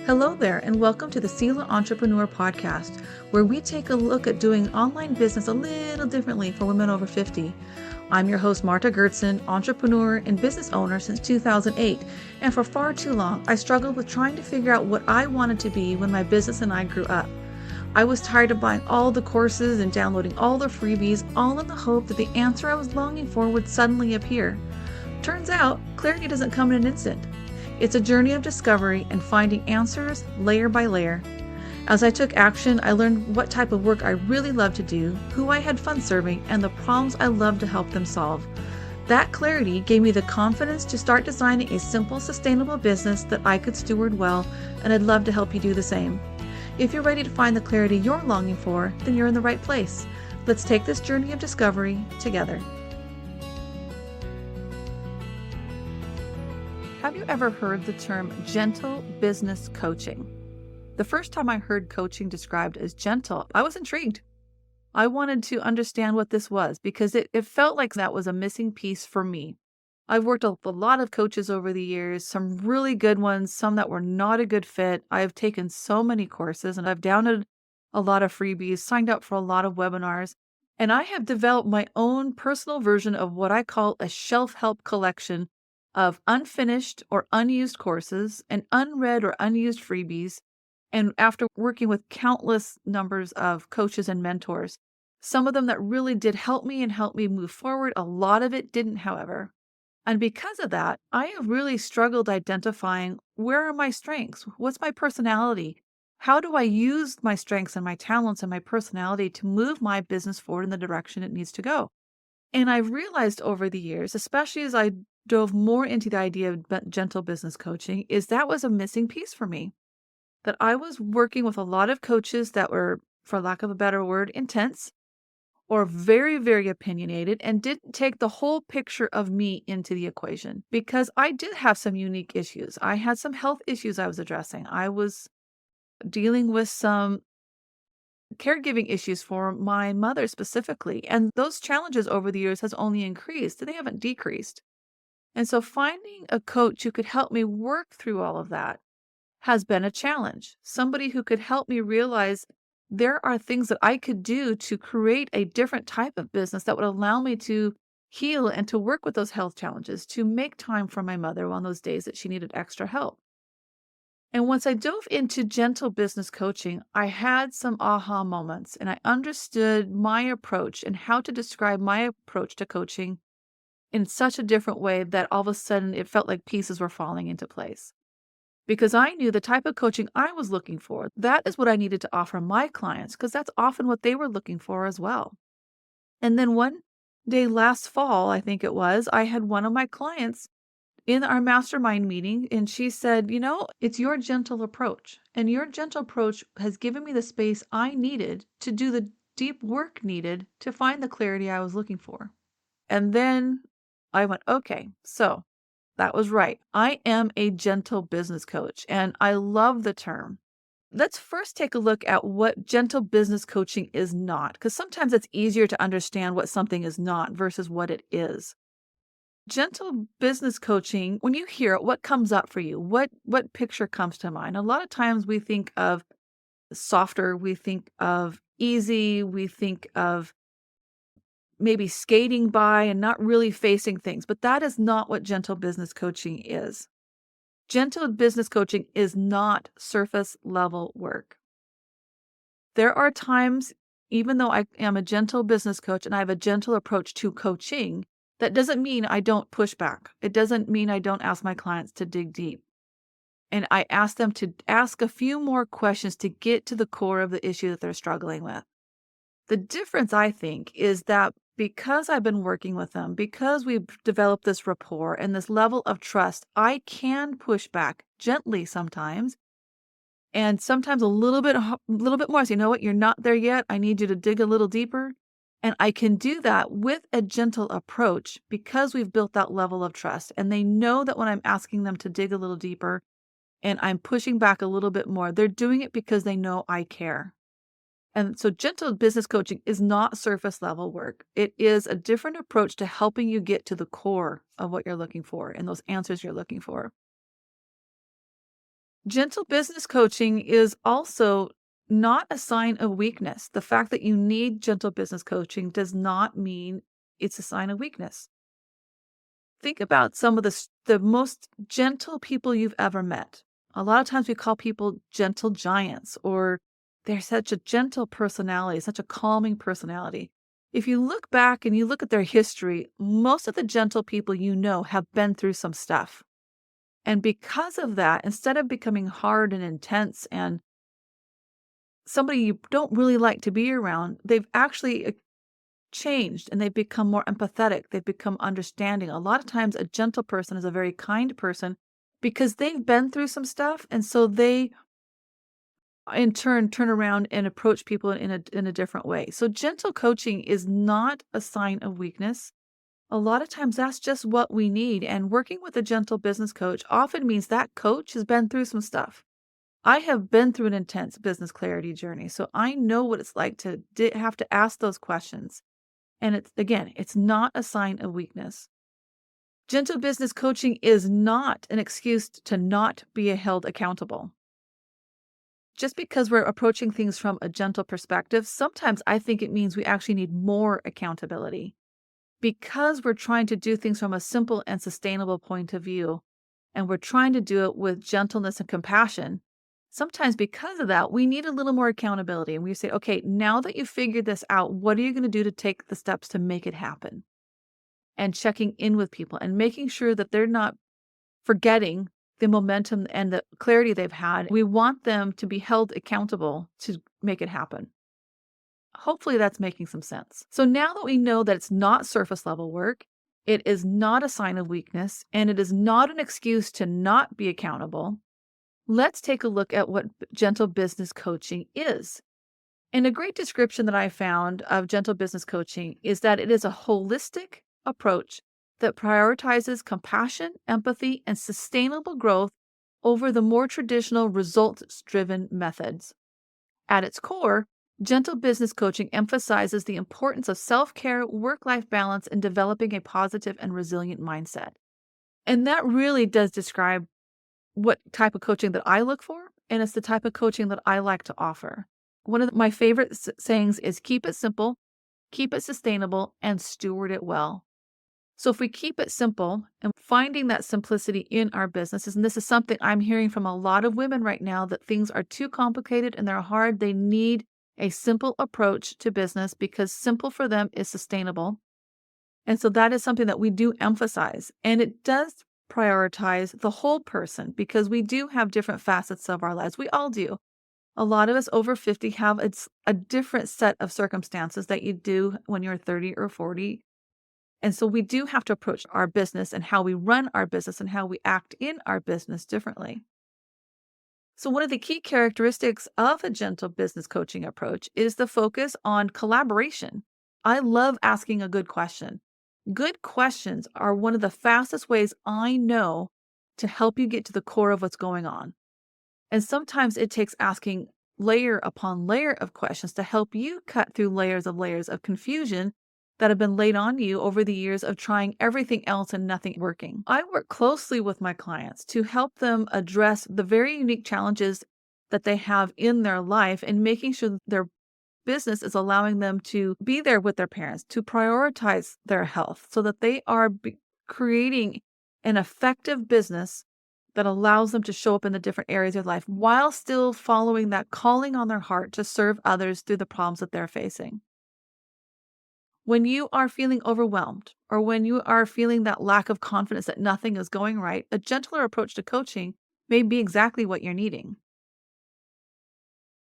Hello there, and welcome to the Sela Entrepreneur Podcast, where we take a look at doing online business a little differently for women over 50. I'm your host, Marta Gertson, entrepreneur and business owner since 2008, and for far too long, I struggled with trying to figure out what I wanted to be when my business and I grew up. I was tired of buying all the courses and downloading all the freebies, all in the hope that the answer I was longing for would suddenly appear. Turns out, clarity doesn't come in an instant. It's a journey of discovery and finding answers layer by layer. As I took action, I learned what type of work I really loved to do, who I had fun serving, and the problems I loved to help them solve. That clarity gave me the confidence to start designing a simple, sustainable business that I could steward well, and I'd love to help you do the same. If you're ready to find the clarity you're longing for, then you're in the right place. Let's take this journey of discovery together. Have you ever heard the term gentle business coaching? The first time I heard coaching described as gentle, I was intrigued. I wanted to understand what this was because it felt like that was a missing piece for me. I've worked with a lot of coaches over the years, some really good ones, some that were not a good fit. I've taken so many courses and I've downloaded a lot of freebies, signed up for a lot of webinars, and I have developed my own personal version of what I call a shelf help collection of unfinished or unused courses and unread or unused freebies. And after working with countless numbers of coaches and mentors, some of them that really did help me and help me move forward, a lot of it didn't, however. And because of that, I have really struggled identifying where are my strengths? What's my personality? How do I use my strengths and my talents and my personality to move my business forward in the direction it needs to go? And I've realized over the years, especially as I dove more into the idea of gentle business coaching, is that was a missing piece for me. That I was working with a lot of coaches that were, for lack of a better word, intense or very, very opinionated and didn't take the whole picture of me into the equation because I did have some unique issues. I had some health issues I was addressing. I was dealing with some caregiving issues for my mother specifically. And those challenges over the years has only increased. They haven't decreased. And so finding a coach who could help me work through all of that has been a challenge. Somebody who could help me realize there are things that I could do to create a different type of business that would allow me to heal and to work with those health challenges, to make time for my mother on those days that she needed extra help. And once I dove into gentle business coaching, I had some aha moments and I understood my approach and how to describe my approach to coaching in such a different way that all of a sudden it felt like pieces were falling into place. Because I knew the type of coaching I was looking for, that is what I needed to offer my clients, because that's often what they were looking for as well. And then one day last fall, I think it was, I had one of my clients in our mastermind meeting, and she said, it's your gentle approach. And your gentle approach has given me the space I needed to do the deep work needed to find the clarity I was looking for. And then I went, okay, so that was right. I am a gentle business coach, and I love the term. Let's first take a look at what gentle business coaching is not, because sometimes it's easier to understand what something is not versus what it is. Gentle business coaching, when you hear it, what comes up for you? What picture comes to mind? A lot of times we think of softer, we think of easy, we think of maybe skating by and not really facing things, but that is not what gentle business coaching is. Gentle business coaching is not surface level work. There are times, even though I am a gentle business coach and I have a gentle approach to coaching, that doesn't mean I don't push back. It doesn't mean I don't ask my clients to dig deep. And I ask them to ask a few more questions to get to the core of the issue that they're struggling with. The difference, I think, is that because I've been working with them, because we've developed this rapport and this level of trust, I can push back gently sometimes, and sometimes a little bit more. So, you know what? You're not there yet. I need you to dig a little deeper. And I can do that with a gentle approach because we've built that level of trust. And they know that when I'm asking them to dig a little deeper and I'm pushing back a little bit more, they're doing it because they know I care. And so gentle business coaching is not surface level work. It is a different approach to helping you get to the core of what you're looking for and those answers you're looking for. Gentle business coaching is also not a sign of weakness. The fact that you need gentle business coaching does not mean it's a sign of weakness. Think about some of the most gentle people you've ever met. A lot of times we call people gentle giants, or they're such a gentle personality, such a calming personality. If you look back and you look at their history, most of the gentle people you know have been through some stuff. And because of that, instead of becoming hard and intense and somebody you don't really like to be around, they've actually changed and they've become more empathetic. They've become understanding. A lot of times, a gentle person is a very kind person because they've been through some stuff. And so they, in turn, turn around and approach people in a different way. So, gentle coaching is not a sign of weakness. A lot of times, that's just what we need. And working with a gentle business coach often means that coach has been through some stuff. I have been through an intense business clarity journey, so I know what it's like to have to ask those questions. And it's not a sign of weakness. Gentle business coaching is not an excuse to not be held accountable. Just because we're approaching things from a gentle perspective, sometimes I think it means we actually need more accountability. Because we're trying to do things from a simple and sustainable point of view, and we're trying to do it with gentleness and compassion, sometimes because of that, we need a little more accountability. And we say, okay, now that you've figured this out, what are you going to do to take the steps to make it happen? And checking in with people and making sure that they're not forgetting the momentum and the clarity they've had. We want them to be held accountable to make it happen. Hopefully that's making some sense. So now that we know that it's not surface level work, it is not a sign of weakness, and it is not an excuse to not be accountable, let's take a look at what gentle business coaching is. And a great description that I found of gentle business coaching is that it is a holistic approach that prioritizes compassion, empathy, and sustainable growth over the more traditional results driven methods. At its core, gentle business coaching emphasizes the importance of self care, work life balance, and developing a positive and resilient mindset. And that really does describe what type of coaching that I look for, and it's the type of coaching that I like to offer. One of my favorite sayings is keep it simple, keep it sustainable, and steward it well. So if we keep it simple and finding that simplicity in our businesses, and this is something I'm hearing from a lot of women right now, that things are too complicated and they're hard. They need a simple approach to business because simple for them is sustainable. And so that is something that we do emphasize. And it does prioritize the whole person because we do have different facets of our lives. We all do. A lot of us over 50 have a different set of circumstances that you do when you're 30 or 40. And so we do have to approach our business and how we run our business and how we act in our business differently. So, one of the key characteristics of a gentle business coaching approach is the focus on collaboration. I love asking a good question. Good questions are one of the fastest ways I know to help you get to the core of what's going on. And sometimes it takes asking layer upon layer of questions to help you cut through layers of confusion that have been laid on you over the years of trying everything else and nothing working. I work closely with my clients to help them address the very unique challenges that they have in their life and making sure that their business is allowing them to be there with their parents, to prioritize their health so that they are creating an effective business that allows them to show up in the different areas of life while still following that calling on their heart to serve others through the problems that they're facing. When you are feeling overwhelmed or when you are feeling that lack of confidence that nothing is going right, a gentler approach to coaching may be exactly what you're needing.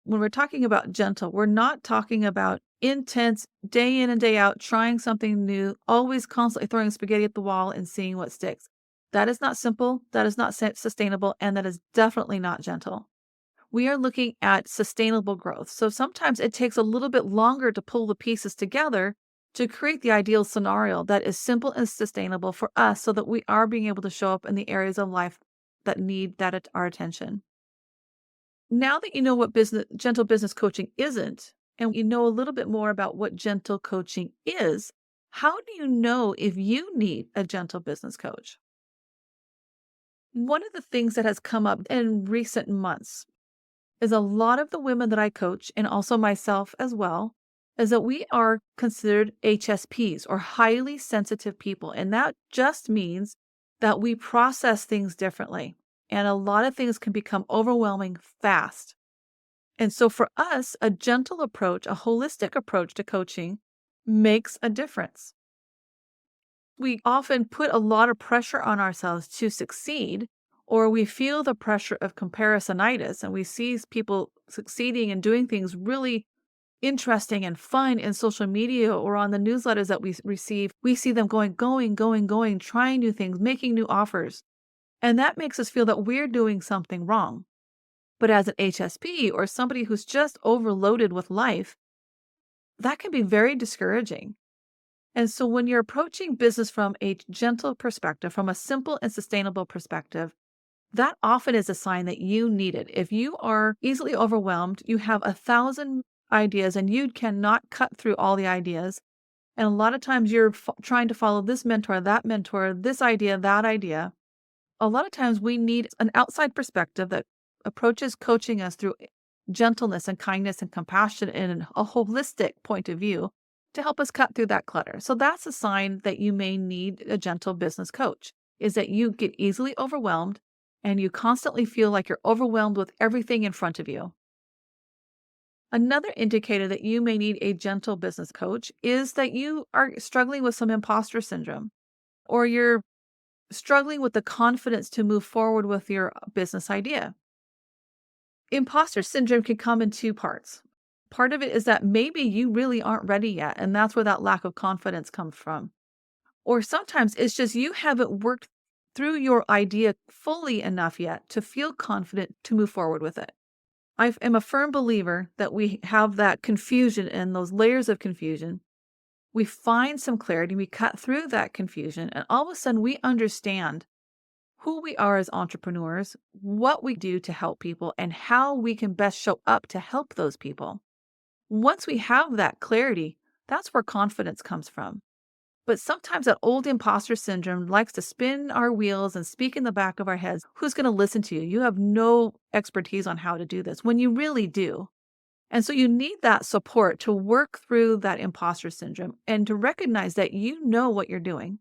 When we're talking about gentle, we're not talking about intense, day in and day out, trying something new, always constantly throwing spaghetti at the wall and seeing what sticks. That is not simple, that is not sustainable, and that is definitely not gentle. We are looking at sustainable growth. So sometimes it takes a little bit longer to pull the pieces together to create the ideal scenario that is simple and sustainable for us so that we are being able to show up in the areas of life that need our attention. Now that you know what gentle business coaching isn't, and you know a little bit more about what gentle coaching is, how do you know if you need a gentle business coach? One of the things that has come up in recent months is a lot of the women that I coach, and also myself as well, is that we are considered HSPs or highly sensitive people. And that just means that we process things differently. And a lot of things can become overwhelming fast. And so for us, a gentle approach, a holistic approach to coaching makes a difference. We often put a lot of pressure on ourselves to succeed, or we feel the pressure of comparisonitis and we see people succeeding and doing things really interesting and fun in social media or on the newsletters that we receive. We see them going, trying new things, making new offers. And that makes us feel that we're doing something wrong. But as an HSP or somebody who's just overloaded with life, that can be very discouraging. And so when you're approaching business from a gentle perspective, from a simple and sustainable perspective, that often is a sign that you need it. If you are easily overwhelmed, you have 1,000 ideas and you cannot cut through all the ideas. And a lot of times you're trying to follow this mentor, this idea, that idea. A lot of times we need an outside perspective that approaches coaching us through gentleness and kindness and compassion and a holistic point of view to help us cut through that clutter. So that's a sign that you may need a gentle business coach, is that you get easily overwhelmed and you constantly feel like you're overwhelmed with everything in front of you. Another indicator that you may need a gentle business coach is that you are struggling with some imposter syndrome, or you're struggling with the confidence to move forward with your business idea. Imposter syndrome can come in two parts. Part of it is that maybe you really aren't ready yet, and that's where that lack of confidence comes from. Or sometimes it's just you haven't worked through your idea fully enough yet to feel confident to move forward with it. I am a firm believer that we have that confusion and those layers of confusion. We find some clarity, we cut through that confusion, and all of a sudden we understand who we are as entrepreneurs, what we do to help people, and how we can best show up to help those people. Once we have that clarity, that's where confidence comes from. But sometimes that old imposter syndrome likes to spin our wheels and speak in the back of our heads. Who's going to listen to you? You have no expertise on how to do this when you really do. And so you need that support to work through that imposter syndrome and to recognize that you know what you're doing.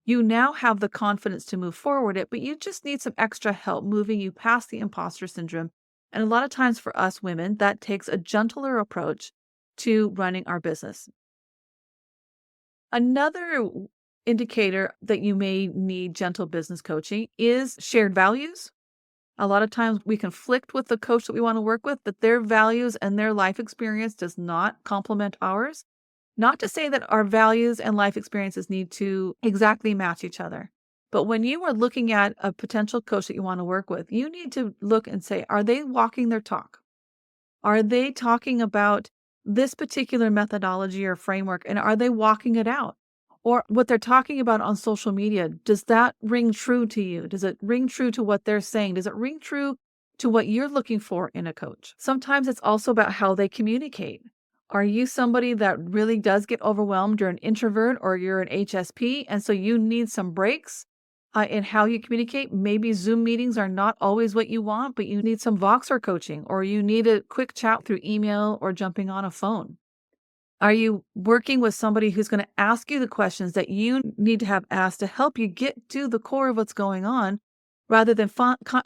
You now have the confidence to move forward it, but you just need some extra help moving you past the imposter syndrome. And a lot of times for us women, that takes a gentler approach to running our business. Another indicator that you may need gentle business coaching is shared values. A lot of times we conflict with the coach that we want to work with, but their values and their life experience does not complement ours. Not to say that our values and life experiences need to exactly match each other. But when you are looking at a potential coach that you want to work with, you need to look and say, are they walking their talk? Are they talking about this particular methodology or framework, and are they walking it out? Or what they're talking about on social media, does that ring true to you? Does it ring true to what they're saying? Does it ring true to what you're looking for in a coach? Sometimes it's also about how they communicate. Are you somebody that really does get overwhelmed? You're an introvert or you're an HSP, and so you need some breaks in how you communicate. Maybe Zoom meetings are not always what you want, but you need some Voxer coaching, or you need a quick chat through email or jumping on a phone. Are you working with somebody who's going to ask you the questions that you need to have asked to help you get to the core of what's going on, rather than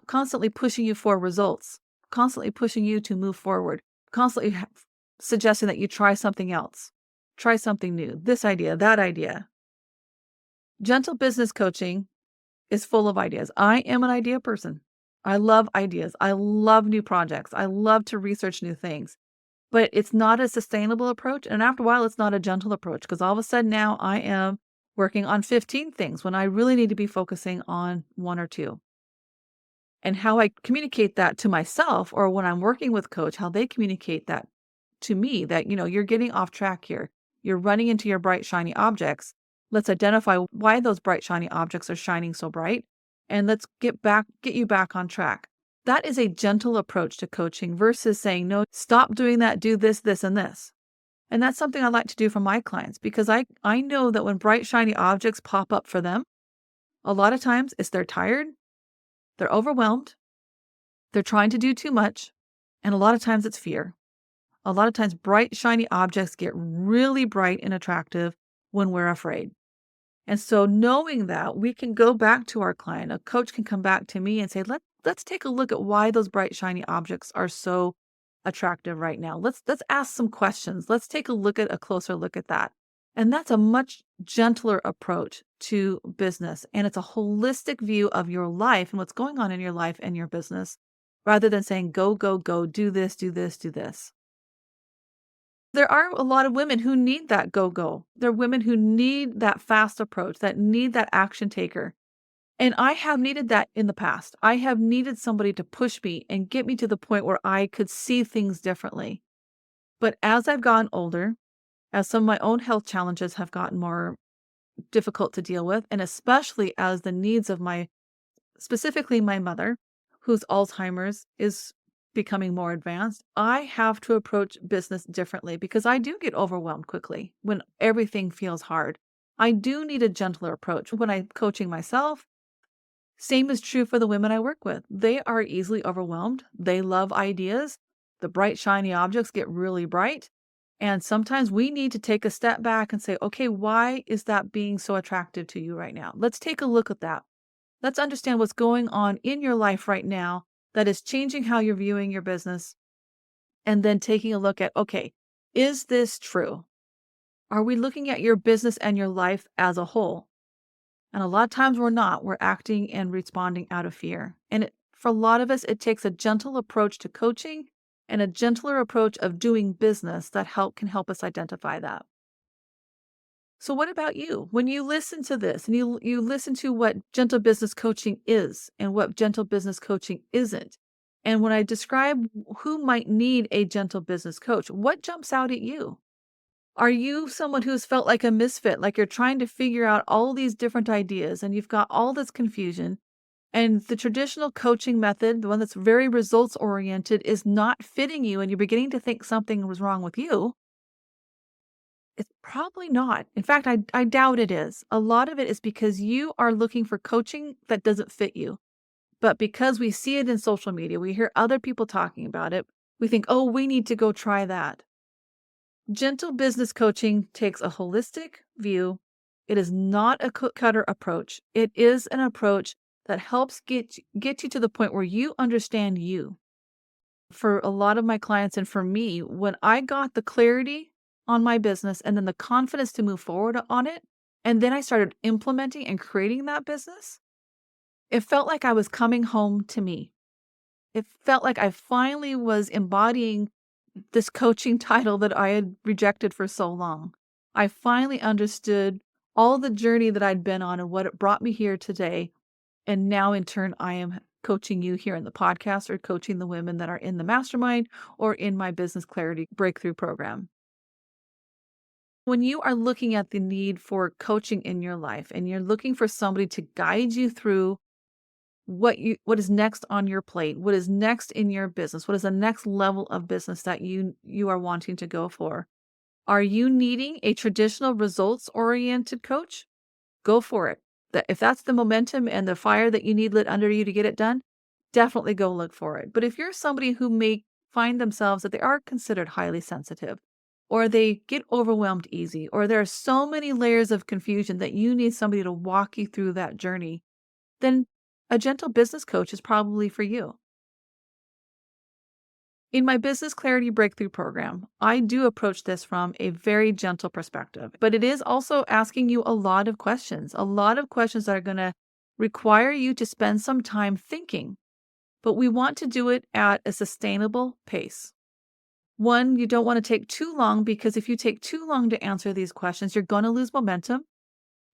constantly pushing you for results, constantly pushing you to move forward, constantly suggesting that you try something else, try something new, this idea, that idea. Gentle business coaching is full of ideas. I am an idea person. I love ideas. I love new projects. I love to research new things. But it's not a sustainable approach. And after a while, it's not a gentle approach, because all of a sudden now I am working on 15 things when I really need to be focusing on one or two. And how I communicate that to myself, or when I'm working with coach, how they communicate that to me, that, you're getting off track here. You're running into your bright, shiny objects. Let's identify why those bright, shiny objects are shining so bright. And let's get you back on track. That is a gentle approach to coaching versus saying, no, stop doing that, do this, this, and this. And that's something I like to do for my clients, because I know that when bright, shiny objects pop up for them, a lot of times it's they're tired, They're overwhelmed, they're trying to do too much, and a lot of times it's fear. A lot of times bright, shiny objects get really bright and attractive when we're afraid. And so knowing that, we can go back to our client. A coach can come back to me and say, let's take a look at why those bright, shiny objects are so attractive right now. Let's ask some questions. Let's take a closer look at that. And that's a much gentler approach to business. And it's a holistic view of your life and what's going on in your life and your business, rather than saying, go, go, go, do this, do this, do this. There are a lot of women who need that go-go. There are women who need that fast approach, that need that action taker. And I have needed that in the past. I have needed somebody to push me and get me to the point where I could see things differently. But as I've gotten older, as some of my own health challenges have gotten more difficult to deal with, and especially as the needs of specifically my mother, whose Alzheimer's is becoming more advanced, I have to approach business differently because I do get overwhelmed quickly when everything feels hard. I do need a gentler approach when I'm coaching myself. Same is true for the women I work with. They are easily overwhelmed. They love ideas. The bright, shiny objects get really bright. And sometimes we need to take a step back and say, okay, why is that being so attractive to you right now? Let's take a look at that. Let's understand what's going on in your life right now that is changing how you're viewing your business. And then taking a look at, okay, is this true? Are we looking at your business and your life as a whole? And a lot of times we're not. We're acting and responding out of fear. And for a lot of us, it takes a gentle approach to coaching and a gentler approach of doing business that can help us identify that. So what about you? When you listen to this and you listen to what gentle business coaching is and what gentle business coaching isn't, and when I describe who might need a gentle business coach, what jumps out at you? Are you someone who's felt like a misfit, like you're trying to figure out all these different ideas and you've got all this confusion, and the traditional coaching method, the one that's very results oriented, is not fitting you and you're beginning to think something was wrong with you? It's probably not. In fact, I doubt it is. A lot of it is because you are looking for coaching that doesn't fit you. But because we see it in social media, we hear other people talking about it, we think, oh, we need to go try that. Gentle business coaching takes a holistic view. It is not a cookie-cutter approach. It is an approach that helps get you to the point where you understand you. For a lot of my clients and for me, when I got the clarity on my business and then the confidence to move forward on it, and then I started implementing and creating that business, it felt like I was coming home to me. It felt like I finally was embodying this coaching title that I had rejected for so long. I finally understood all the journey that I'd been on and what it brought me here today. And now in turn, I am coaching you here in the podcast or coaching the women that are in the mastermind or in my business clarity breakthrough program. When you are looking at the need for coaching in your life and you're looking for somebody to guide you through what is next on your plate, what is next in your business, what is the next level of business that you are wanting to go for, are you needing a traditional results oriented coach? Go for it. If that's the momentum and the fire that you need lit under you to get it done, definitely go look for it. But if you're somebody who may find themselves that they are considered highly sensitive, or they get overwhelmed easy, or there are so many layers of confusion that you need somebody to walk you through that journey, then a gentle business coach is probably for you. In my business clarity breakthrough program, I do approach this from a very gentle perspective, but it is also asking you a lot of questions that are going to require you to spend some time thinking, but we want to do it at a sustainable pace. One, you don't want to take too long because if you take too long to answer these questions, you're going to lose momentum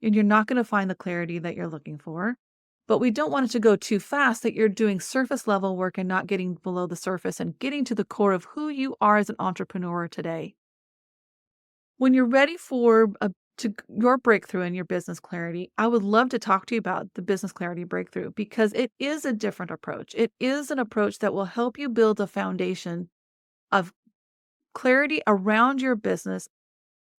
and you're not going to find the clarity that you're looking for. But we don't want it to go too fast that you're doing surface level work and not getting below the surface and getting to the core of who you are as an entrepreneur today. When you're ready for your breakthrough in your business clarity, I would love to talk to you about the business clarity breakthrough because it is a different approach. It is an approach that will help you build a foundation of clarity around your business,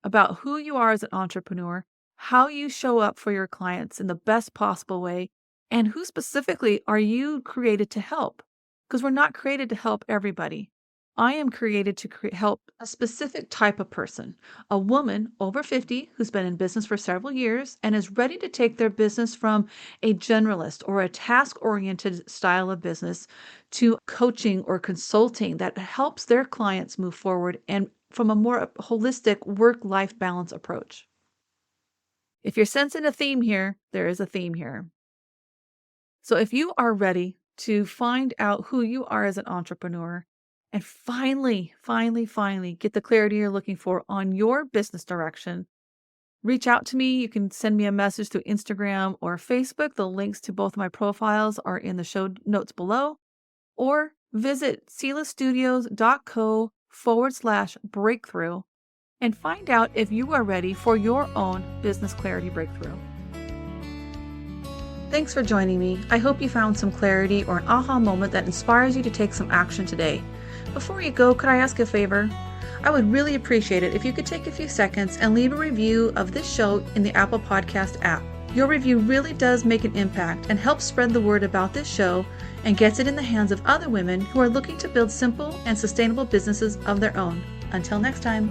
about who you are as an entrepreneur, how you show up for your clients in the best possible way, And who specifically are you created to help? Because we're not created to help everybody. I am created to help a specific type of person, a woman over 50 who's been in business for several years and is ready to take their business from a generalist or a task oriented style of business to coaching or consulting that helps their clients move forward and from a more holistic work life balance approach. If you're sensing a theme here, there is a theme here. So if you are ready to find out who you are as an entrepreneur and finally get the clarity you're looking for on your business direction, reach out to me. You can send me a message through Instagram or Facebook. The links to both my profiles are in the show notes below, or visit silastudios.co/breakthrough and find out if you are ready for your own business clarity breakthrough. Thanks for joining me. I hope you found some clarity or an aha moment that inspires you to take some action today. Before you go, could I ask a favor? I would really appreciate it if you could take a few seconds and leave a review of this show in the Apple Podcast app. Your review really does make an impact and helps spread the word about this show and gets it in the hands of other women who are looking to build simple and sustainable businesses of their own. Until next time.